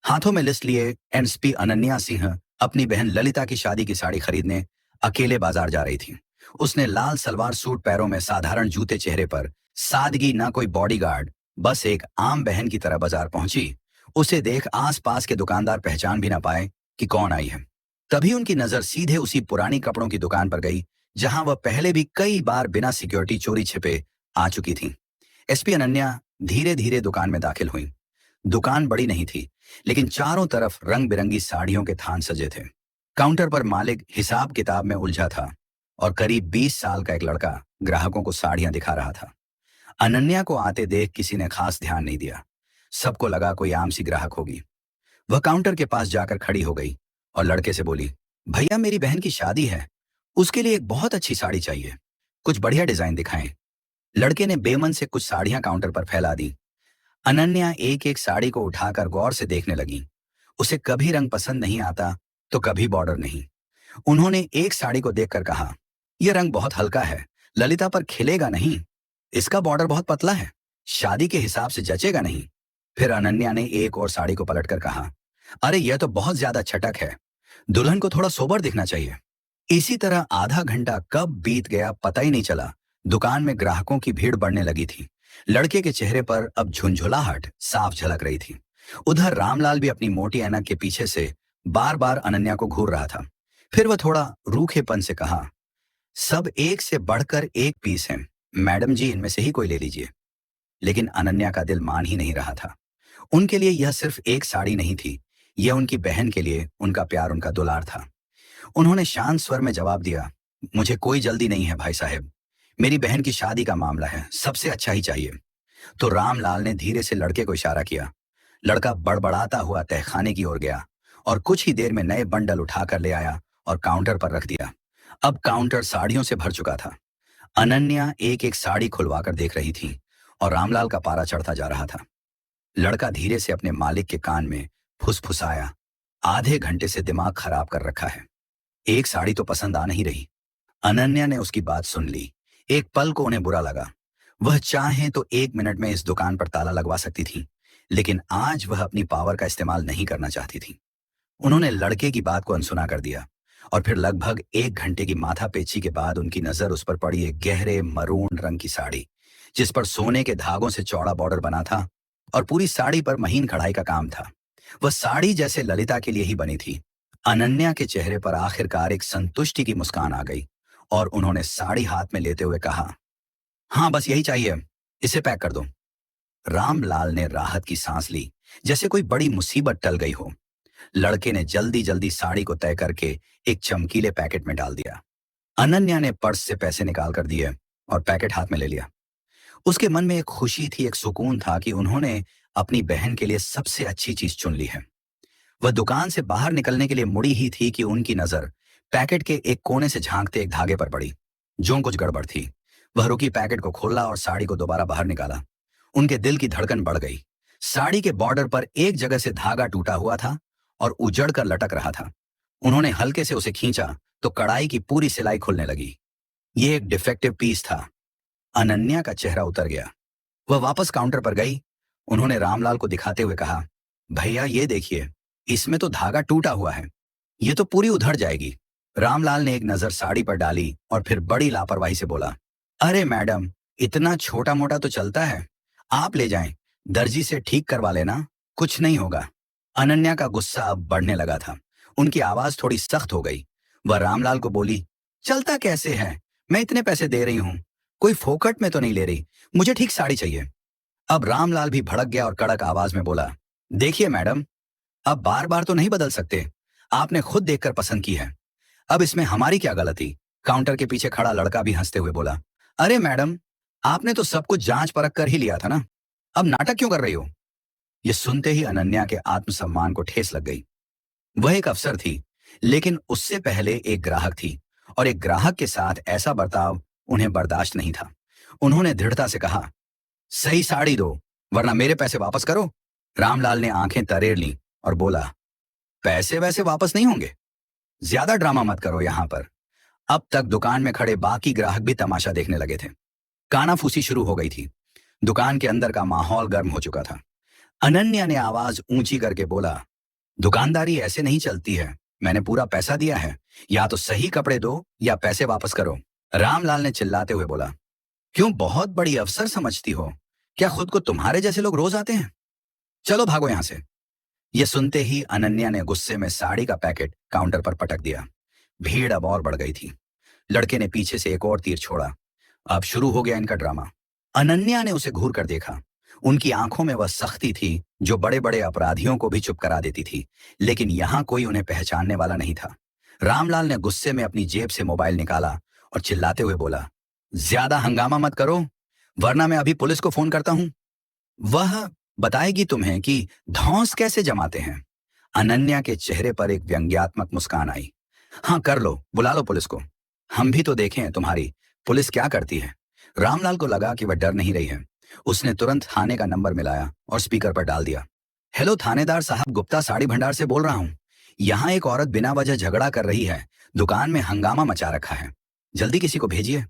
हाथों में लिस्ट लिए एसपी अनन्या सिंह अपनी बहन ललिता की शादी की साड़ी खरीदने अकेले बाजार जा रही थी। उसने लाल सलवार सूट, पैरों में साधारण जूते, चेहरे पर सादगी, ना कोई बॉडीगार्ड, बस एक आम बहन की तरह बाजार पहुंची। उसे देख आसपास के दुकानदार पहचान भी ना पाए कि कौन आई है। तभी उनकी नजर सीधे उसी पुरानी कपड़ों की दुकान पर गई जहां वह पहले भी कई बार बिना सिक्योरिटी चोरी छिपे आ चुकी थी। एसपी अनन्या धीरे धीरे दुकान में दाखिल हुई। दुकान बड़ी नहीं थी, लेकिन चारों तरफ रंग बिरंगी साड़ियों के थान सजे थे। काउंटर पर मालिक हिसाब किताब में उलझा था और करीब 20 साल का एक लड़का ग्राहकों को साड़ियां दिखा रहा था। अनन्या को आते देख किसी ने खास ध्यान नहीं दिया। सबको लगा कोई आम सी ग्राहक होगी। वह काउंटर के पास जाकर खड़ी हो गई और लड़के से बोली, भैया मेरी बहन की शादी है, उसके लिए एक बहुत अच्छी साड़ी चाहिए, कुछ बढ़िया डिजाइन दिखाएं। लड़के ने बेमन से कुछ साड़ियां काउंटर पर फैला दी। अनन्या एक एक साड़ी को उठाकर गौर से देखने लगी। उसे कभी रंग पसंद नहीं आता तो कभी बॉर्डर नहीं। उन्होंने एक साड़ी को देखकर कहा, यह रंग बहुत हल्का है, ललिता पर खिलेगा नहीं। इसका बॉर्डर बहुत पतला है, शादी के हिसाब से जचेगा नहीं। फिर अनन्या ने एक और साड़ी को पलटकर कहा, अरे यह तो बहुत ज्यादा छटक है, दुल्हन को थोड़ा सोबर दिखना चाहिए। इसी तरह आधा घंटा कब बीत गया पता ही नहीं चला। दुकान में ग्राहकों की भीड़ बढ़ने लगी थी। लड़के के चेहरे पर अब झुंझुलाहट साफ झलक रही थी। उधर रामलाल भी अपनी मोटी ऐनक के पीछे से बार बार अनन्या को घूर रहा था। फिर वह थोड़ा रूखेपन से कहा, सब एक से बढ़कर एक पीस है, मैडम जी इनमें से ही कोई ले लीजिए। लेकिन अनन्या का दिल मान ही नहीं रहा था। उनके लिए यह सिर्फ एक साड़ी नहीं थी, यह उनकी बहन के लिए उनका प्यार, उनका दुलार था। उन्होंने शांत स्वर में जवाब दिया, मुझे कोई जल्दी नहीं है भाई साहब, मेरी बहन की शादी का मामला है, सबसे अच्छा ही चाहिए। तो रामलाल ने धीरे से लड़के को इशारा किया। लड़का बड़बड़ाता हुआ तहखाने की ओर गया और कुछ ही देर में नए बंडल उठाकर ले आया और काउंटर पर रख दिया। अब काउंटर साड़ियों से भर चुका था। अनन्या एक एक साड़ी खुलवाकर देख रही थी और रामलाल का पारा चढ़ता जा रहा था। लड़का धीरे से अपने मालिक के कान में फुसफुसाया, आधे घंटे से दिमाग खराब कर रखा है, एक साड़ी तो पसंद आ नहीं रही। अनन्या ने उसकी बात सुन ली। एक पल को उन्हें बुरा लगा। वह चाहे तो 1 मिनट में इस दुकान पर ताला लगवा सकती थी, लेकिन आज वह अपनी पावर का इस्तेमाल नहीं करना चाहती थी। उन्होंने लड़के की बात को अनसुना कर दिया और फिर लगभग 1 घंटे की माथापेची के बाद उनकी नजर उस पर पड़ी, एक गहरे मरून रंग की साड़ी जिस पर सोने के धागों से चौड़ा बॉर्डर बना था और पूरी साड़ी पर महीन कढ़ाई का काम था। वह साड़ी जैसे ललिता के लिए ही बनी थी। अनन्या के चेहरे पर आखिरकार एक संतुष्टि की मुस्कान आ गई और उन्होंने साड़ी हाथ में लेते हुए कहा, हाँ बस यही चाहिए, इसे पैक कर दो। रामलाल ने राहत की सांस ली, जैसे कोई बड़ी मुसीबत टल गई हो। लड़के ने जल्दी जल्दी साड़ी को तय करके एक चमकीले पैकेट में डाल दिया। अनन्या ने पर्स से पैसे निकाल कर दिए और पैकेट हाथ में ले लिया। उसके मन में एक खुशी थी, एक सुकून था कि उन्होंने अपनी बहन के लिए सबसे अच्छी चीज चुन ली है। वह दुकान से बाहर निकलने के लिए मुड़ी ही थी कि उनकी नजर पैकेट के एक कोने से झांकते एक धागे पर पड़ी। जो कुछ गड़बड़ थी। वह रुकी, पैकेट को खोला और साड़ी को दोबारा बाहर निकाला। उनके दिल की धड़कन बढ़ गई। साड़ी के बॉर्डर पर एक जगह से धागा टूटा हुआ था और उजड़ कर लटक रहा था। उन्होंने हल्के से उसे खींचा तो कढ़ाई की पूरी सिलाई खुलने लगी। यह एक डिफेक्टिव पीस था। अनन्या का चेहरा उतर गया। वह वापस काउंटर पर गई। उन्होंने रामलाल को दिखाते हुए कहा, भैया ये देखिए, इसमें तो धागा टूटा हुआ है, ये तो पूरी उधड़ जाएगी। रामलाल ने एक नजर साड़ी पर डाली और फिर बड़ी लापरवाही से बोला, अरे मैडम, इतना छोटा मोटा तो चलता है, आप ले जाएं, दर्जी से ठीक करवा लेना, कुछ नहीं होगा। अनन्या का गुस्सा अब बढ़ने लगा था। उनकी आवाज थोड़ी सख्त हो गई। वह रामलाल को बोली, चलता कैसे है, मैं इतने पैसे दे रही हूं, कोई फोकट में तो नहीं ले रही, मुझे ठीक साड़ी चाहिए। अब रामलाल भी भड़क गया और कड़क आवाज में बोला, देखिए मैडम, अब बार बार तो नहीं बदल सकते, आपने खुद देखकर पसंद की है, अब इसमें हमारी क्या गलती। काउंटर के पीछे खड़ा लड़का भी हंसते हुए बोला, अरे मैडम, आपने तो सब कुछ जांच परख कर ही लिया था ना, अब नाटक क्यों कर रही हो। यह सुनते ही अनन्या के आत्मसम्मान को ठेस लग गई। वह एक अफसर थी, लेकिन उससे पहले एक ग्राहक थी और एक ग्राहक के साथ ऐसा बर्ताव उन्हें बर्दाश्त नहीं था। उन्होंने दृढ़ता से कहा, सही साड़ी दो वरना मेरे पैसे वापस करो। रामलाल ने आंखें तरेर लीं और बोला, पैसे वैसे वापस नहीं होंगे, ज्यादा ड्रामा मत करो यहां पर। अब तक दुकान में खड़े बाकी ग्राहक भी तमाशा देखने लगे थे। कानाफूसी शुरू हो गई थी। दुकान के अंदर का माहौल गर्म हो चुका था। अनन्या ने आवाज ऊंची करके बोला, दुकानदारी ऐसे नहीं चलती है। मैंने पूरा पैसा दिया है। या तो सही कपड़े दो या पैसे वापस करो। रामलाल ने चिल्लाते हुए बोला। क्यों, बहुत बड़ी अफसर समझती हो? क्या खुद को तुम्हारे जैसे लोग रोज आते हैं? चलो भागो यहां से। यह सुनते ही अनन्या ने गुस्से में साड़ी का पैकेट काउंटर पर पटक दिया। भीड़ अब और बढ़ गई थी। लड़के ने पीछे से एक और तीर छोड़ा। अब शुरू हो गया इनका ड्रामा। अनन्या ने उसे घूर कर देखा। उनकी आंखों में वह सख्ती थी जो बड़े बड़े अपराधियों को भी चुप करा देती थी, लेकिन यहां कोई उन्हें पहचानने वाला नहीं था। रामलाल ने गुस्से में अपनी जेब से मोबाइल निकाला और चिल्लाते हुए बोला, ज्यादा हंगामा मत करो, वरना मैं अभी पुलिस को फोन करता हूं। वह बताएगी तुम्हें कि धौंस कैसे जमाते हैं। अनन्या के चेहरे पर एक व्यंग्यात्मक मुस्कान आई। हाँ कर लो, बुला लो पुलिस को। हम भी तो देखें तुम्हारी पुलिस क्या करती है। रामलाल को लगा कि वह डर नहीं रही है। उसने तुरंत थाने का नंबर मिलाया और स्पीकर पर डाल दिया। हेलो थानेदार साहब, गुप्ता साड़ी भंडार से बोल रहा हूँ। यहाँ एक औरत बिना वजह झगड़ा कर रही है। दुकान में हंगामा मचा रखा है। जल्दी किसी को भेजिए।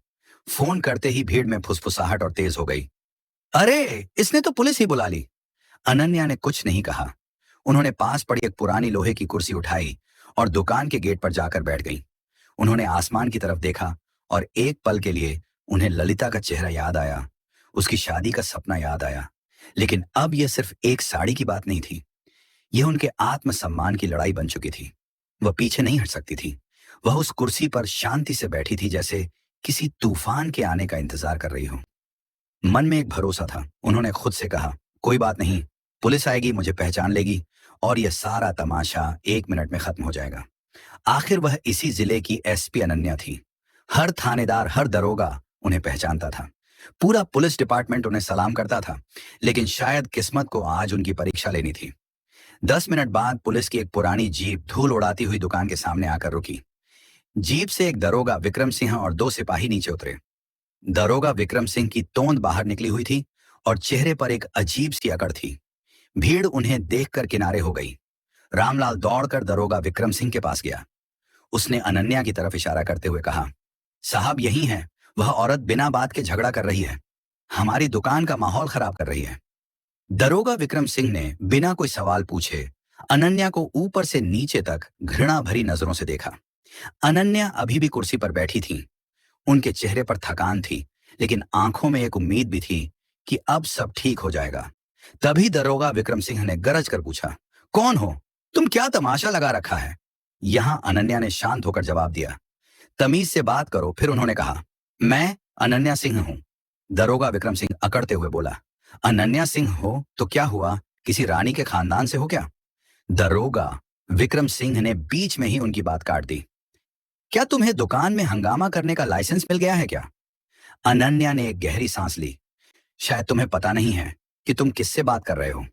फोन करते ही भीड़ में फुसफुसाहट और तेज हो गई। अरे, इसने तो पुलिस ही बुला ली। अनन्या ने कुछ नहीं कहा। उन्होंने पास पड़ी एक पुरानी लोहे की कुर्सी उठाई और दुकान के गेट पर जाकर बैठ गई। उन्होंने आसमान की तरफ देखा और एक पल के लिए उन्हें ललिता का चेहरा याद आया। उसकी शादी का सपना याद आया। लेकिन अब यह सिर्फ एक साड़ी की बात नहीं थी। यह उनके आत्मसम्मान की लड़ाई बन चुकी थी। वह पीछे नहीं हट सकती थी। वह उस कुर्सी पर शांति से बैठी थी, जैसे किसी तूफान के आने का इंतजार कर रही हो। मन में एक भरोसा था। उन्होंने खुद से कहा, कोई बात नहीं, पुलिस आएगी, मुझे पहचान लेगी और यह सारा तमाशा 1 मिनट में खत्म हो जाएगा। आखिर वह इसी जिले की एसपी अनन्या थी। हर थानेदार, हर दरोगा उन्हें पहचानता था। पूरा पुलिस डिपार्टमेंट उन्हें सलाम करता था। लेकिन शायद किस्मत को आज उनकी परीक्षा लेनी थी। 10 मिनट बाद पुलिस की एक पुरानी जीप धूल उड़ाती हुई दुकान के सामने आकर रुकी। जीप से एक दरोगा विक्रम सिंह और 2 सिपाही नीचे उतरे। दरोगा विक्रम सिंह की तोंद बाहर निकली हुई थी और चेहरे पर एक अजीब सी अकड़ थी। भीड़ उन्हें देखकर किनारे हो गई। रामलाल दौड़कर दरोगा विक्रम सिंह के पास गया। उसने अनन्या की तरफ इशारा करते हुए कहा, साहब यही है, वह औरत बिना बात के झगड़ा कर रही है। हमारी दुकान का माहौल खराब कर रही है। दरोगा विक्रम सिंह ने बिना कोई सवाल पूछे अनन्या को ऊपर से नीचे तक घृणा भरी नजरों से देखा। अनन्या अभी भी कुर्सी पर बैठी थी। उनके चेहरे पर थकान थी, लेकिन आंखों में एक उम्मीद भी थी कि अब सब ठीक हो जाएगा। तभी दरोगा विक्रम सिंह ने गरज कर पूछा, कौन हो तुम, क्या तमाशा लगा रखा है? यहां अनन्या ने शांत होकर जवाब दिया, तमीज से बात करो। फिर उन्होंने कहा, मैं अनन्या सिंह हूं। दरोगा विक्रम सिंह अकड़ते हुए बोला, अनन्या सिंह हो तो क्या हुआ, किसी रानी के खानदान से हो क्या? दरोगा विक्रम सिंह ने बीच में ही उनकी बात काट दी। क्या तुम्हें दुकान में हंगामा करने का लाइसेंस मिल गया है क्या? अनन्या ने एक गहरी सांस ली। शायद तुम्हें पता नहीं है कि तुम किससे बात कर रहे हो।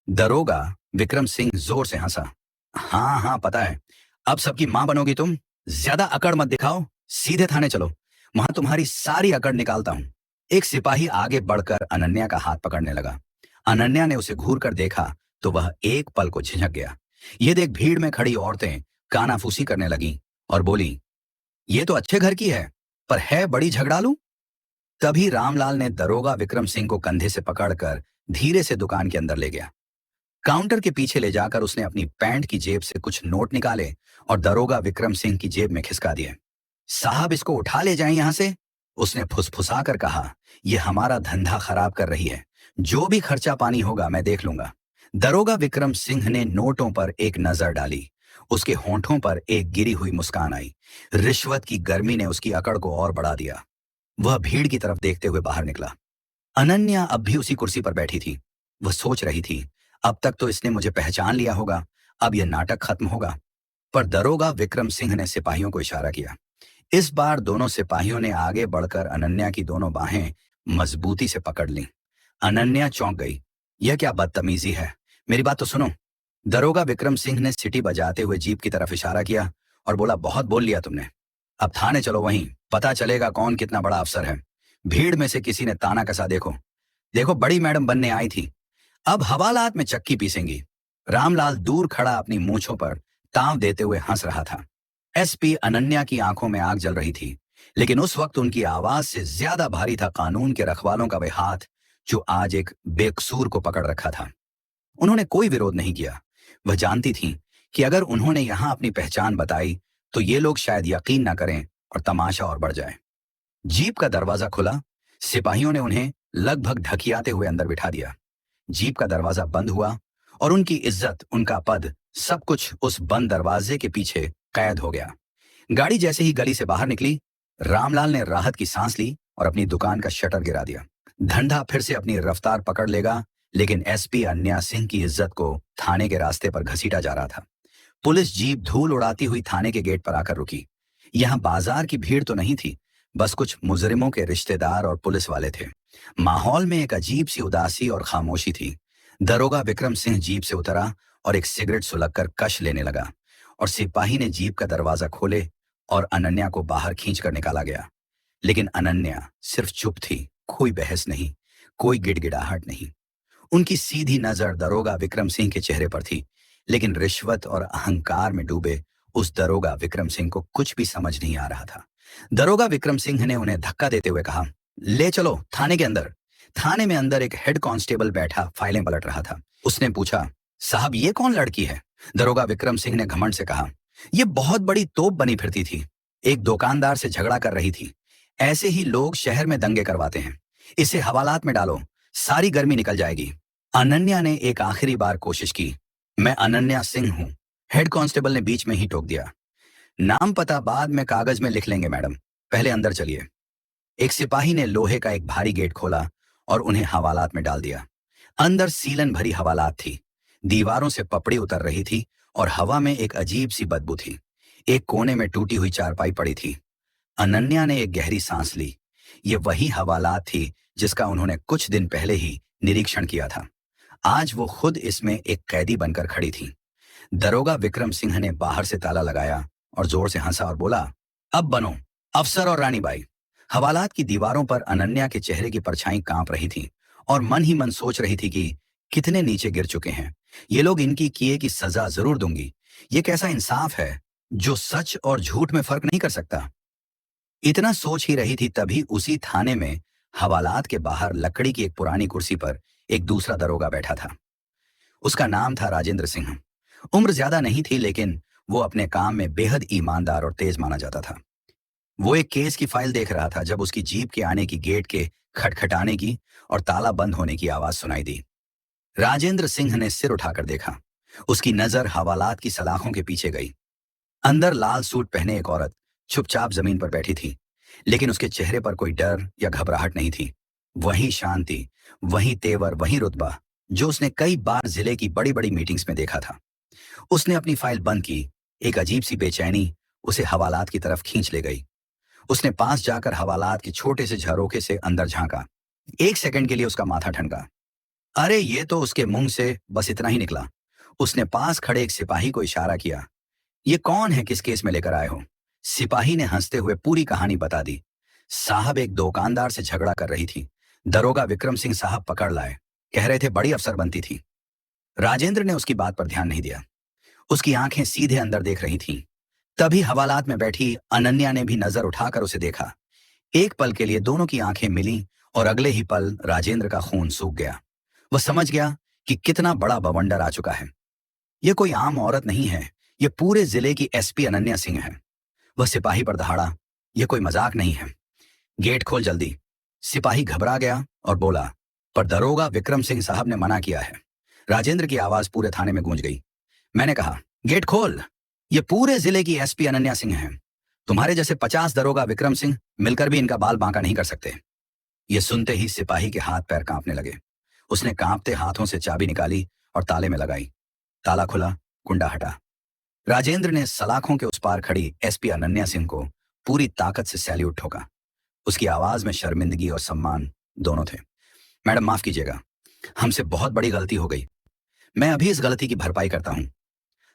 दरोगा विक्रम सिंह जोर से हंसा। हाँ हाँ पता है। अब सबकी मां बनोगी तुम? ज्यादा अकड़ मत दिखाओ, सीधे थाने चलो, वहां तुम्हारी सारी अकड़ निकालता हूं। एक सिपाही आगे बढ़कर अनन्या का हाथ पकड़ने लगा। अनन्या ने उसे घूर कर देखा तो वह एक पल को झिझक गया। ये देख भीड़ में खड़ी औरतें कानाफूसी करने लगीं और बोली, ये तो अच्छे घर की है, पर है बड़ी झगड़ालू। तभी रामलाल ने दरोगा विक्रम सिंह को कंधे से पकड़कर धीरे से दुकान के अंदर ले गया। काउंटर के पीछे ले जाकर उसने अपनी पैंट की जेब से कुछ नोट निकाले और दरोगा विक्रम सिंह की जेब में खिसका दिए। साहब इसको उठा ले जाएं यहां से, उसने फुसफुसा कर कहा, यह हमारा धंधा खराब कर रही है। जो भी खर्चा पानी होगा मैं देख लूंगा। दरोगा विक्रम सिंह ने नोटों पर एक नजर डाली। उसके होंठों पर एक गिरी हुई मुस्कान आई। रिश्वत की गर्मी ने उसकी अकड़ को और बढ़ा दिया। वह भीड़ की तरफ देखते हुए बाहर निकला। अनन्या अब भी उसी कुर्सी पर बैठी थी। वह सोच रही थी, अब तक तो इसने मुझे पहचान लिया होगा, अब यह नाटक खत्म होगा। पर दरोगा विक्रम सिंह ने सिपाहियों को इशारा किया। इस बार दोनों सिपाहियों ने आगे बढ़कर अनन्या की दोनों बाहें मजबूती से पकड़ लीं। अनन्या चौंक गई। यह क्या बदतमीजी है, मेरी बात तो सुनो। दरोगा विक्रम सिंह ने सीटी बजाते हुए जीप की तरफ इशारा किया और बोला, बहुत बोल लिया तुमने, अब थाने चलो, वहीं पता चलेगा कौन कितना बड़ा अफसर है। भीड़ में से किसी ने ताना कसा, देखो देखो बड़ी मैडम बनने आई थी, अब हवालात में चक्की पीसेंगी। रामलाल दूर खड़ा अपनी मूंछों पर ताव देते हुए हंस रहा था। एसपी अनन्या की आंखों में आग जल रही थी, लेकिन उस वक्त उनकी आवाज से ज्यादा भारी था कानून के रखवालों का वह हाथ जो आज एक बेकसूर को पकड़ रखा था। उन्होंने कोई विरोध नहीं किया। वह जानती थीं कि अगर उन्होंने यहां अपनी पहचान बताई तो ये लोग शायद यकीन ना करें और तमाशा और बढ़ जाए। जीप का दरवाजा खुला। सिपाहियों ने उन्हें लगभग ढकियाते हुए अंदर बिठा दिया। जीप का दरवाजा बंद हुआ और उनकी इज्जत, उनका पद, सब कुछ उस बंद दरवाजे के पीछे कैद हो गया। गाड़ी जैसे ही गली से बाहर निकली, रामलाल ने राहत की सांस ली और अपनी दुकान का शटर गिरा दिया। धंधा फिर से अपनी रफ्तार पकड़ लेगा, लेकिन एसपी अन्या सिंह की इज्जत को थाने के रास्ते पर घसीटा जा रहा था। पुलिस जीप धूल उड़ाती हुई थाने के गेट पर आकर रुकी। यहां बाजार की भीड़ तो नहीं थी, बस कुछ मुजरिमों के रिश्तेदार और पुलिस वाले थे। माहौल में एक अजीब सी उदासी और खामोशी थी। दरोगा विक्रम सिंह जीप से उतरा और एक सिगरेट सुलगकर कश लेने लगा और सिपाही ने जीप का दरवाजा खोले और अनन्या को बाहर खींचकर निकाला गया। लेकिन अनन्या सिर्फ चुप थी, कोई बहस नहीं, कोई गिड़गिड़ाहट नहीं। उनकी सीधी नजर दरोगा विक्रम सिंह के चेहरे पर थी, लेकिन रिश्वत और अहंकार में डूबे उस दरोगा विक्रम सिंह को कुछ भी समझ नहीं आ रहा था। दरोगा विक्रम सिंह ने उन्हें धक्का देते हुए कहा, ले चलो थाने के अंदर। थाने में अंदर एक हेड कांस्टेबल बैठा फाइलें पलट रहा था। उसने पूछा, साहब ये कौन लड़की है? दरोगा विक्रम सिंह ने घमंड से कहा, ये बहुत बड़ी तोप बनी फिरती थी, एक दुकानदार से झगड़ा कर रही थी। ऐसे ही लोग शहर में दंगे करवाते हैं। इसे हवालात में डालो, सारी गर्मी निकल जाएगी। अनन्या ने एक आखिरी बार कोशिश की, मैं अनन्या सिंह हूं। हेड कांस्टेबल ने बीच में ही टोक दिया, नाम पता बाद में कागज में लिख लेंगे मैडम, पहले अंदर चलिए। एक सिपाही ने लोहे का एक भारी गेट खोला और उन्हें हवालात में डाल दिया। अंदर सीलन भरी हवालात थी, दीवारों से पपड़ी उतर रही थी और हवा में एक अजीब सी बदबू थी। एक कोने में टूटी हुई चारपाई पड़ी थी। अनन्या ने एक गहरी सांस ली। ये वही हवालात थी जिसका उन्होंने कुछ दिन पहले ही निरीक्षण किया था। आज वो खुद इसमें एक कैदी बनकर खड़ी थी। दरोगा विक्रम सिंह ने बाहर से ताला लगाया और जोर से हंसा और बोला, अब बनो अफसर और रानीबाई। हवालात की दीवारों पर अनन्या के चेहरे की परछाई कांप रही थी और मन ही मन सोच रही थी कि कितने नीचे गिर चुके हैं ये लोग, इनकी किए की सजा जरूर दूंगी। ये कैसा इंसाफ है जो सच और झूठ में फर्क नहीं कर सकता। इतना सोच ही रही थी तभी उसी थाने में हवालात के बाहर लकड़ी की एक पुरानी कुर्सी पर एक दूसरा दरोगा बैठा था। उसका नाम था राजेंद्र सिंह। उम्र ज्यादा नहीं थी, लेकिन वो अपने काम में बेहद ईमानदार और तेज माना जाता था। वो एक केस की फाइल देख रहा था जब उसकी जीप के आने की, गेट के खटखटाने की और ताला बंद होने की आवाज सुनाई दी। राजेंद्र सिंह ने सिर उठाकर देखा। उसकी नजर हवालात की सलाखों के पीछे गई। अंदर लाल सूट पहने एक औरत चुपचाप जमीन पर बैठी थी, लेकिन उसके चेहरे पर कोई डर या घबराहट नहीं थी। वही शांति, वही तेवर, वही रुतबा जो उसने कई बार जिले की बड़ी बड़ी मीटिंग्स में देखा था। उसने अपनी फाइल बंद की। एक अजीब सी बेचैनी उसे हवालात की तरफ खींच ले गई। उसने पास जाकर हवालात के छोटे से झरोखे से अंदर झांका। एक सेकंड के लिए उसका माथा ठनका। अरे ये तो उसके मुंह से बस इतना ही निकला। उसने पास खड़े एक सिपाही को इशारा किया, ये कौन है, किस केस में लेकर आए हो? सिपाही ने हंसते हुए पूरी कहानी बता दी। साहब एक दुकानदार से झगड़ा कर रही थी, दरोगा विक्रम सिंह साहब पकड़ लाए, कह रहे थे बड़ी अफसर बनती थी। राजेंद्र ने उसकी बात पर ध्यान नहीं दिया। उसकी आंखें सीधे अंदर देख रही थीं। तभी हवालात में बैठी अनन्या ने भी नजर उठाकर उसे देखा। एक पल के लिए दोनों की आंखें मिली और अगले ही पल राजेंद्र का खून सूख गया। वह समझ गया कि कितना बड़ा बवंडर आ चुका है। यह कोई आम औरत नहीं है, यह पूरे जिले की एसपी अनन्या सिंह है। वह सिपाही पर दहाड़ा, यह कोई मजाक नहीं है, गेट खोल जल्दी। सिपाही घबरा गया और बोला, पर दरोगा विक्रम सिंह साहब ने मना किया है। राजेंद्र की आवाज पूरे थाने में गूंज गई। मैंने कहा, गेट खोल, ये पूरे जिले की एसपी अनन्या सिंह है। तुम्हारे जैसे 50 दरोगा विक्रम सिंह मिलकर भी इनका बाल बांका नहीं कर सकते। ये सुनते ही सिपाही के हाथ पैर कांपने लगे। उसने कांपते हाथों से चाबी निकाली और ताले में लगाई। ताला खुला, कुंडा हटा। राजेंद्र ने सलाखों के उस पार खड़ी एसपी अनन्या सिंह को पूरी ताकत से सैल्यूट ठोका। उसकी आवाज में शर्मिंदगी और सम्मान दोनों थे। मैडम माफ कीजिएगा, हमसे बहुत बड़ी गलती हो गई। मैं अभी इस गलती की भरपाई करता हूं।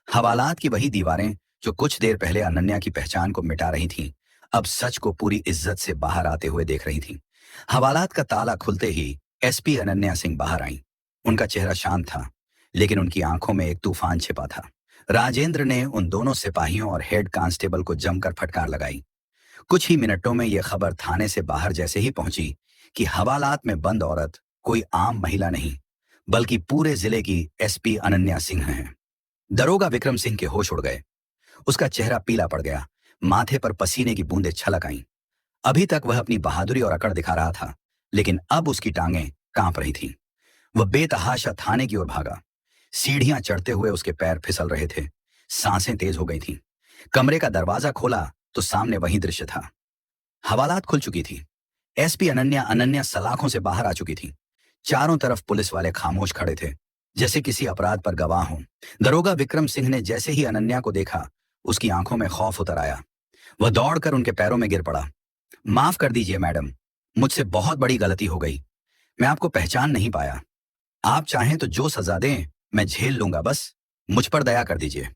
हवालात की वही दीवारें जो कुछ देर पहले अनन्या की पहचान को मिटा रही थीं, अब सच को पूरी इज्जत से बाहर आते हुए देख रही थीं। हवालात का ताला खुलते ही एसपी अनन्या सिंह बाहर आईं। उनका चेहरा शांत था, लेकिन उनकी आंखों में एक तूफान छिपा था। राजेंद्र ने उन दोनों सिपाहियों और हेड कांस्टेबल को जमकर फटकार लगाई। कुछ ही मिनटों में यह खबर थाने से बाहर जैसे ही पहुंची कि हवालात में बंद औरत कोई आम महिला नहीं, बल्कि पूरे जिले की एसपी अनन्या सिंह है। दरोगा विक्रम सिंह के होश उड़ गए। उसका चेहरा पीला पड़ गया, माथे पर पसीने की बूंदें छलक आईं। अभी तक वह अपनी बहादुरी और अकड़ दिखा रहा था, लेकिन अब उसकी टांगें कांप रही थीं। वह बेतहाशा थाने की ओर भागा। सीढ़ियां चढ़ते हुए उसके पैर फिसल रहे थे, सांसें तेज हो गई थीं। कमरे का दरवाजा खोला तो सामने वही दृश्य था। हवालात खुल चुकी थी। एसपी अनन्या अनन्या सलाखों से बाहर आ चुकी थी। चारों तरफ पुलिस वाले खामोश खड़े थे, जैसे किसी अपराध पर गवाह हों। दरोगा विक्रम सिंह ने जैसे ही अनन्या को देखा, उसकी आंखों में खौफ उतर आया। वह दौड़कर उनके पैरों में गिर पड़ा। माफ कर दीजिए मैडम, मुझसे बहुत बड़ी गलती हो गई। मैं आपको पहचान नहीं पाया। आप चाहें तो जो सजा दें मैं झेल लूंगा, बस मुझ पर दया कर दीजिए।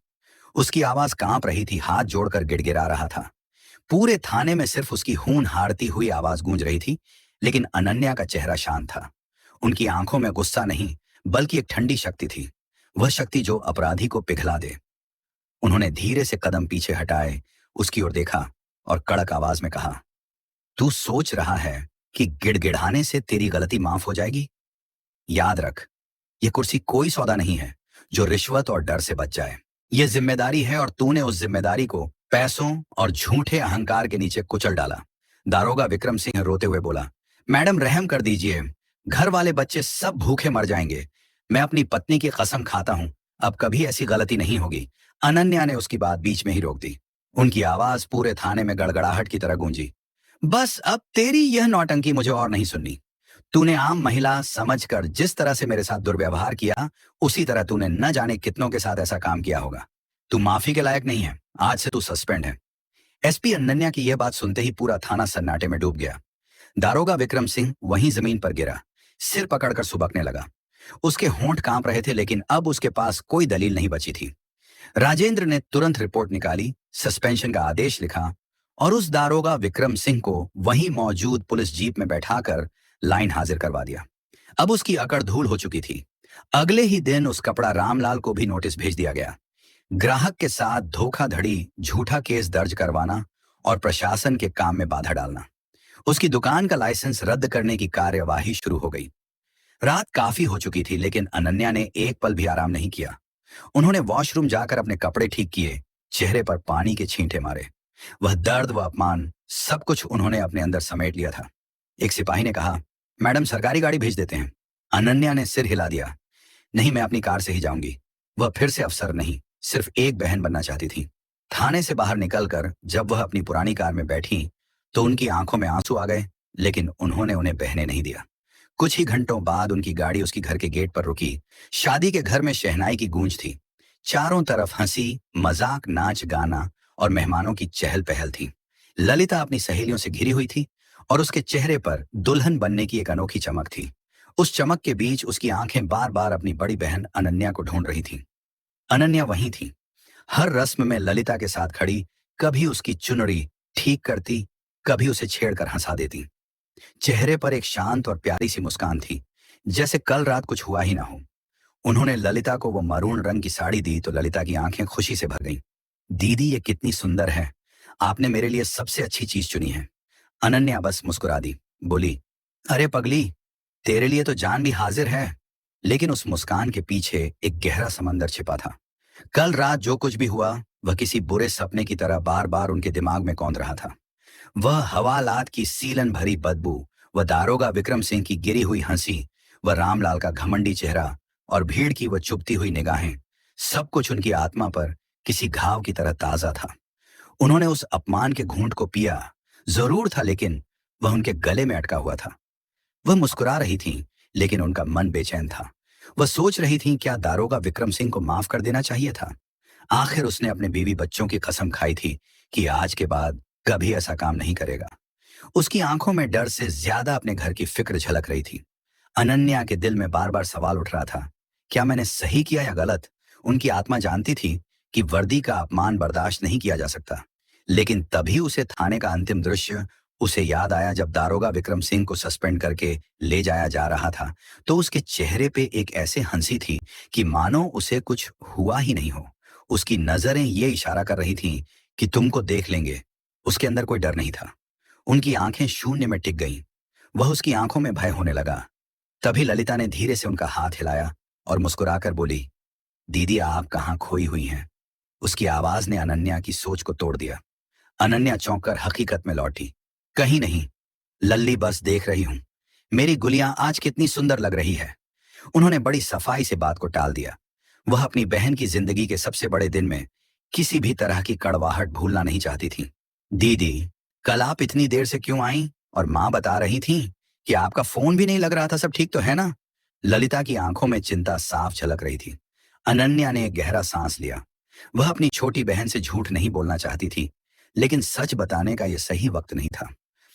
उसकी आवाज कांप रही थी, हाथ जोड़कर गिड़गिड़ा रहा था। पूरे थाने में सिर्फ उसकी खून हारती हुई आवाज गूंज रही थी, लेकिन अनन्या का चेहरा शांत था। उनकी आंखों में गुस्सा नहीं, बल्कि एक ठंडी शक्ति थी, वह शक्ति जो अपराधी को पिघला दे। उन्होंने धीरे से कदम पीछे हटाए, उसकी ओर देखा और कड़क आवाज में कहा, तू सोच रहा है कि गिड़गिड़ाने से तेरी गलती माफ हो जाएगी? याद रख, यह कुर्सी कोई सौदा नहीं है जो रिश्वत और डर से बच जाए। यह जिम्मेदारी है और तूने उस जिम्मेदारी को पैसों और झूठे अहंकार के नीचे कुचल डाला। दारोगा विक्रम सिंह रोते हुए बोला, मैडम रहम कर दीजिए, घर वाले बच्चे सब भूखे मर जाएंगे। मैं अपनी पत्नी की कसम खाता हूं, अब कभी ऐसी गलती नहीं होगी। अनन्या ने उसकी बात बीच में ही रोक दी। उनकी आवाज पूरे थाने में गड़गड़ाहट की तरह गूंजी। बस अब तेरी यह नौटंकी मुझे और नहीं सुननी। तूने आम महिला समझकर जिस तरह से मेरे साथ दुर्व्यवहार किया, उसी तरह तूने न जाने कितनों के साथ ऐसा काम किया होगा। तू माफी के लायक नहीं है, आज से तू सस्पेंड है। एसपी अनन्या की यह बात सुनते ही पूरा थाना सन्नाटे में डूब गया। दारोगा विक्रम सिंह वहीं जमीन पर गिरा, सिर पकड़कर सुबकने लगा। उसके होंठ कांप रहे थे, लेकिन अब उसके पास कोई दलील नहीं बची थी। राजेंद्र ने तुरंत रिपोर्ट निकाली, सस्पेंशन का आदेश लिखा और उस दारोगा विक्रम सिंह को वहीं मौजूद पुलिस जीप में बैठाकर लाइन हाजिर करवा दिया। अब उसकी अकड़ धूल हो चुकी थी। अगले ही दिन उस कपड़ा रामलाल को भी नोटिस भेज दिया गया। ग्राहक के साथ धोखाधड़ी, झूठा केस दर्ज करवाना और प्रशासन के काम में बाधा डालना। उसकी दुकान का लाइसेंस रद्द करने की कार्यवाही शुरू हो गई। रात काफी हो चुकी थी, लेकिन अनन्या ने एक पल भी आराम नहीं किया। उन्होंने वॉशरूम जाकर अपने कपड़े ठीक किए, चेहरे पर पानी के छींटे मारे। वह दर्द व अपमान सब कुछ उन्होंने अपने अंदर समेट लिया था। एक सिपाही ने कहा, मैडम सरकारी गाड़ी भेज देते हैं। अनन्या ने सिर हिला दिया, नहीं, मैं अपनी कार से ही जाऊंगी। वह फिर से अफसर नहीं, सिर्फ एक बहन बनना चाहती थी। थाने से बाहर निकलकर जब वह अपनी पुरानी कार में बैठी तो उनकी आंखों में आंसू आ गए, लेकिन उन्होंने उन्हें बहने नहीं दिया। कुछ ही घंटों बाद उनकी गाड़ी उसकी घर के गेट पर रुकी। शादी के घर में शहनाई की गूंज थी। चारों तरफ हंसी, मजाक, नाच गाना और मेहमानों की चहल पहल थी। ललिता अपनी सहेलियों से घिरी हुई थी और उसके चेहरे पर दुल्हन बनने की एक अनोखी चमक थी। उस चमक के बीच उसकी आंखें बार बार अपनी बड़ी बहन अनन्या को ढूंढ रही थीं। अनन्या वहीं थी, हर रस्म में ललिता के साथ खड़ी, कभी उसकी चुनरी ठीक करती, कभी उसे छेड़कर हंसा देती। चेहरे पर एक शांत और प्यारी सी मुस्कान थी, जैसे कल रात कुछ हुआ ही ना हो। उन्होंने ललिता को वो मरून रंग की साड़ी दी तो ललिता की आंखें खुशी से भर गईं। दीदी, ये कितनी सुंदर है, आपने मेरे लिए सबसे अच्छी चीज चुनी है। अनन्या बस मुस्कुरा दी, बोली, अरे पगली, तेरे लिए तो जान भी हाजिर है। लेकिन उस मुस्कान के पीछे एक गहरा समंदर छिपा था। कल रात जो कुछ भी हुआ, वह किसी बुरे सपने की तरह बार बार उनके दिमाग में कौंध रहा था। वह हवालात की सीलन भरी बदबू, वह दारोगा विक्रम सिंह की गिरी हुई हंसी, वह रामलाल का घमंडी चेहरा और भीड़ की वह चुभती हुई निगाहें, सब कुछ उनकी आत्मा पर किसी घाव की तरह ताजा था। उन्होंने उस अपमान के घूंट को पिया जरूर था, लेकिन वह उनके गले में अटका हुआ था। वह मुस्कुरा रही थीं, लेकिन उनका मन बेचैन था। वह सोच रही थीं, क्या दारोगा विक्रम सिंह को माफ कर देना चाहिए था? आखिर उसने अपने बीवी बच्चों की कसम खाई थी कि आज के बाद कभी ऐसा काम नहीं करेगा। उसकी आंखों में डर से ज्यादा अपने घर की फिक्र झलक रही थी। अनन्या के दिल में बार बार सवाल उठ रहा था, क्या मैंने सही किया या गलत? उनकी आत्मा जानती थी कि वर्दी का अपमान बर्दाश्त नहीं किया जा सकता, लेकिन तभी उसे थाने का अंतिम दृश्य उसे याद आया जब दारोगा विक्रम सिंह को सस्पेंड करके ले जाया जा रहा था। तो उसके चेहरे पे एक ऐसे हंसी थी कि मानो उसे कुछ हुआ ही नहीं हो। उसकी नजरें ये इशारा कर रही थीं कि तुमको देख लेंगे। उसके अंदर कोई डर नहीं था। उनकी आंखें शून्य में टिक गईं। वह उसकी आंखों में भय होने लगा। तभी ललिता ने धीरे से उनका हाथ हिलाया और मुस्कुराकर बोली, दीदी आप कहाँ खोई हुई हैं? उसकी आवाज ने अनन्या की सोच को तोड़ दिया। अनन्या चौंक कर हकीकत में लौटी। कहीं नहीं, लल्ली बस देख रही हूं। मेरी गुलियां आज कितनी सुंदर लग रही है। उन्होंने बड़ी सफाई से बात को टाल दिया। वह अपनी बहन की जिंदगी के सबसे बड़े दिन में किसी भी तरह की कड़वाहट भूलना नहीं चाहती थी। दीदी, कल आप इतनी देर से क्यों आई? और माँ बता रही थी कि आपका फोन भी नहीं लग रहा था, सब ठीक तो है ना? ललिता की आंखों में चिंता साफ झलक रही थी। अनन्या ने एक गहरा सांस लिया। वह अपनी छोटी बहन से झूठ नहीं बोलना चाहती थी, लेकिन सच बताने का यह सही वक्त नहीं था।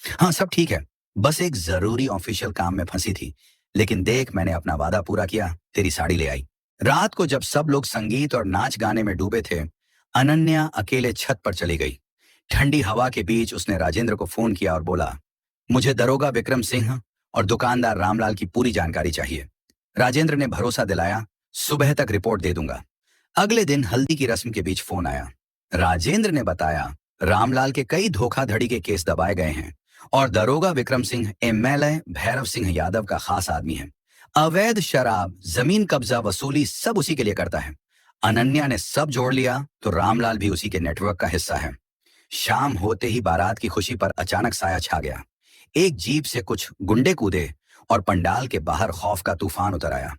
हाँ, सब ठीक है। बस एक जरूरी ऑफिशियल काम में फंसी थी। लेकिन देख, मैंने अपना वादा पूरा किया, तेरी साड़ी ले आई। रात को जब सब लोग संगीत और नाच गाने में डूबे थे, अनन्या अकेले छत पर चली गई। ठंडी हवा के बीच उसने राजेंद्र को फोन किया और बोला, मुझे दरोगा विक्रम सिंह और दुकानदार रामलाल की पूरी जानकारी चाहिए। राजेंद्र ने भरोसा दिलाया, सुबह तक रिपोर्ट दे दूंगा। अगले दिन हल्दी की रस्म के बीच फोन आया। राजेंद्र ने बताया, रामलाल के कई धोखाधड़ी के केस दबाए गए हैं और दरोगा विक्रम सिंह एमएलए भैरव सिंह यादव का खास आदमी है। अवैध शराब, जमीन कब्जा, वसूली सब उसी के लिए करता है। अनन्या ने सब जोड़ लिया तो रामलाल भी उसी के नेटवर्क का हिस्सा है। शाम होते ही बारात की खुशी पर अचानक साया छा गया। एक जीप से कुछ गुंडे कूदे और पंडाल के बाहर खौफ का तूफान उतर आया।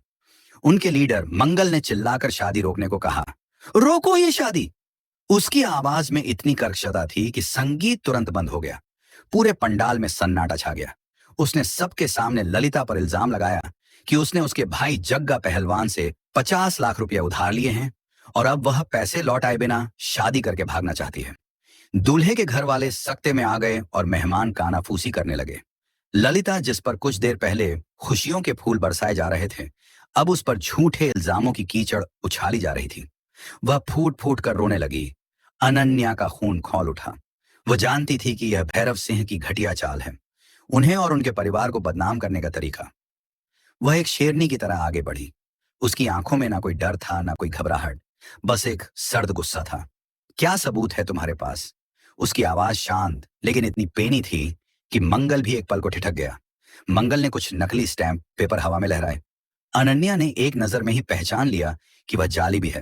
उनके लीडर मंगल ने चिल्लाकर शादी रोकने को कहा, रोको ये शादी। उसकी आवाज में इतनी कर्कशता थी कि संगीत तुरंत बंद हो गया। पूरे पंडाल में सन्नाटा छा गया। उसने सबके सामने ललिता पर इल्जाम लगाया कि उसने उसके भाई जग्गा पहलवान से 50 लाख रुपए उधार लिए हैं और अब वह पैसे लौटाए बिना शादी करके भागना चाहती है। दूल्हे के घर वाले सख्ते में आ गए और मेहमान कानाफूसी करने लगे। ललिता, जिस पर कुछ देर पहले खुशियों के फूल बरसाए जा रहे थे, अब उस पर झूठे इल्जामों की कीचड़ उछाली जा रही थी। वह फूट फूट कर रोने लगी। अनन्या का खून खौल उठा। वह जानती थी कि यह भैरव सिंह की घटिया चाल है, उन्हें और उनके परिवार को बदनाम करने का तरीका। वह एक शेरनी की तरह आगे बढ़ी। उसकी आंखों में ना कोई डर था, ना कोई घबराहट, बस एक सर्द गुस्सा था। क्या सबूत है तुम्हारे पास? उसकी आवाज शांत लेकिन इतनी पेनी थी कि मंगल भी एक पल को ठिठक गया। मंगल ने कुछ नकली स्टैंप पेपर हवा में लहराए। अनन्या ने एक नजर में ही पहचान लिया कि वह जाली भी है।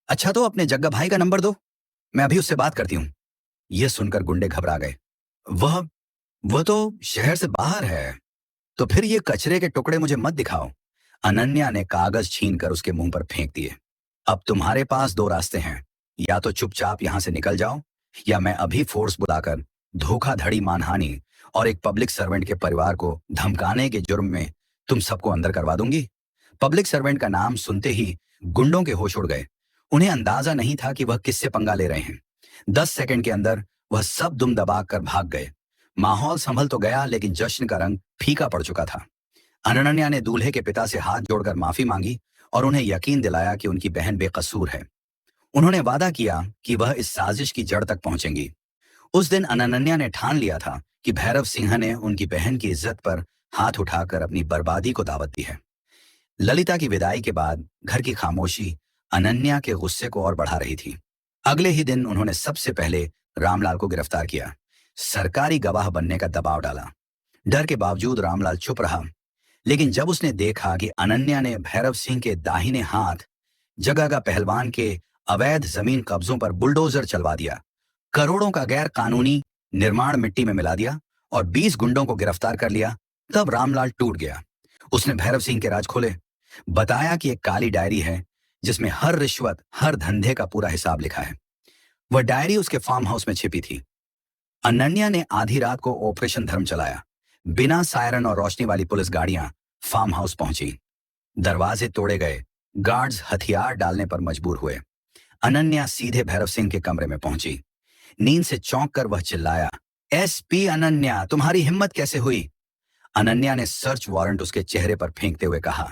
अच्छा, तो अपने जग्गा भाई का नंबर दो, मैं अभी उससे बात करती हूँ। यह सुनकर गुंडे घबरा गए। वह वह तो शहर से बाहर है। तो फिर ये कचरे के टुकड़े मुझे मत दिखाओ। अनन्या ने कागज छीनकर उसके मुंह पर फेंक दिए। अब तुम्हारे पास दो रास्ते हैं, या तो चुपचाप यहां से निकल जाओ, या मैं अभी फोर्स बुलाकर धोखाधड़ी, मानहानि और एक पब्लिक सर्वेंट के परिवार को धमकाने के जुर्म में तुम सबको अंदर करवा दूंगी। पब्लिक सर्वेंट का नाम सुनते ही गुंडों के होश उड़ गए। उन्हें अंदाजा नहीं था कि वह किससे पंगा ले रहे हैं। 10 सेकंड के अंदर वह सब दुम दबा कर भाग गए। माहौल संभल तो गया, लेकिन जश्न का रंग फीका पड़ चुका था। अनन्या ने दूल्हे के पिता से हाथ जोड़कर माफी मांगी और उन्हें यकीन दिलाया कि उनकी बहन बेकसूर है। उन्होंने वादा किया कि वह इस साजिश की जड़ तक पहुंचेंगी। उस दिन अनन्या ने ठान लिया था कि भैरव सिंह ने उनकी बहन की इज्जत पर हाथ उठाकर अपनी बर्बादी को दावत दी है। ललिता की विदाई के बाद घर की खामोशी अनन्या के गुस्से को और बढ़ा रही थी। अगले ही दिन उन्होंने सबसे पहले रामलाल को गिरफ्तार किया। सरकारी गवाह बनने का दबाव डाला। डर के बावजूद रामलाल चुप रहा, लेकिन जब उसने देखा कि अनन्या ने भैरव सिंह के दाहिने हाथ जगह पहलवान के अवैध जमीन कब्जों पर बुलडोजर चलवा दिया, करोड़ों का गैर कानूनी निर्माण मिट्टी में मिला दिया और 20 गुंडों को गिरफ्तार कर लिया, तब रामलाल टूट गया। उसने भैरव सिंह के राज खोले। बताया कि एक काली डायरी है जिसमें हर रिश्वत, हर धंधे का पूरा हिसाब लिखा है। वह डायरी उसके फार्म हाउस में छिपी थी। अनन्या ने आधी रात को ऑपरेशन धर्म चलाया। बिना सायरन और रोशनी वाली पुलिस गाड़ियां फार्म हाउस पहुंची। दरवाजे तोड़े गए। गार्ड्स हथियार डालने पर मजबूर हुए। अनन्या सीधे भैरव सिंह के कमरे में पहुंची। नींद से चौंक कर वह चिल्लाया, एसपी अनन्या, तुम्हारी हिम्मत कैसे हुई? अनन्या ने सर्च वारंट उसके चेहरे पर फेंकते हुए कहा,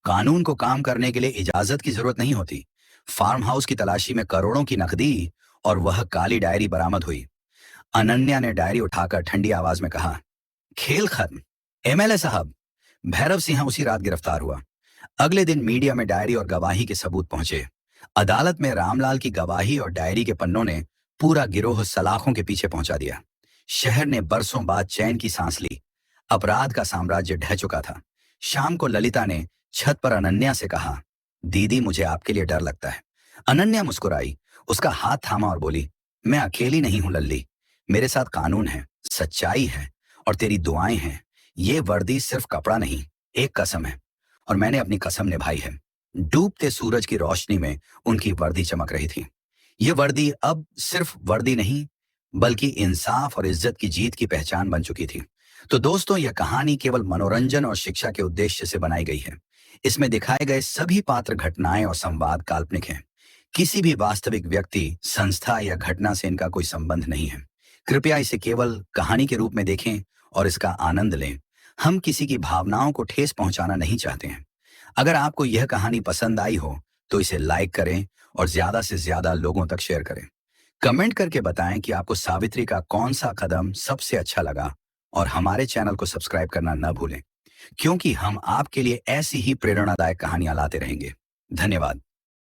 कानून को काम करने के लिए इजाजत की जरूरत नहीं होती। फार्म हाउस की तलाशी में करोड़ों की नकदी और वह काली डायरी बरामद हुई। अनन्या ने डायरी उठाकर ठंडी आवाज में कहा, खेल खत्म। एमएलए साहब, भैरव सिंह उसी रात गिरफ्तार हुआ। अगले दिन मीडिया में डायरी और गवाही के सबूत पहुंचे। अदालत में रामलाल की गवाही और डायरी के पन्नों ने पूरा गिरोह सलाखों के पीछे पहुंचा दिया। शहर ने बरसों बाद चैन की सांस ली। अपराध का साम्राज्य ढह चुका था। शाम को ललिता ने छत पर अनन्या से कहा, दीदी, मुझे आपके लिए डर लगता है। अनन्या मुस्कुराई, उसका हाथ थामा और बोली, मैं अकेली नहीं हूं लल्ली। मेरे साथ कानून है, सच्चाई है और तेरी दुआएं हैं। ये वर्दी सिर्फ कपड़ा नहीं, एक कसम है और मैंने अपनी कसम निभाई है। डूबते सूरज की रोशनी में उनकी वर्दी चमक रही थी। ये वर्दी अब सिर्फ वर्दी नहीं, बल्कि इंसाफ और इज्जत की जीत की पहचान बन चुकी थी। तो दोस्तों, यह कहानी केवल मनोरंजन और शिक्षा के उद्देश्य से बनाई गई है। इसमें दिखाए गए सभी पात्र, घटनाएं और संवाद काल्पनिक हैं। किसी भी वास्तविक व्यक्ति, संस्था या घटना से इनका कोई संबंध नहीं है। कृपया इसे केवल कहानी के रूप में देखें और इसका आनंद लें। हम किसी की भावनाओं को ठेस पहुंचाना नहीं चाहते हैं। अगर आपको यह कहानी पसंद आई हो तो इसे लाइक करें और ज्यादा से ज्यादा लोगों तक शेयर करें। कमेंट करके बताएं कि आपको सावित्री का कौन सा कदम सबसे अच्छा लगा और हमारे चैनल को सब्सक्राइब करना न भूलें, क्योंकि हम आपके लिए ऐसी ही प्रेरणादायक कहानियां लाते रहेंगे। धन्यवाद।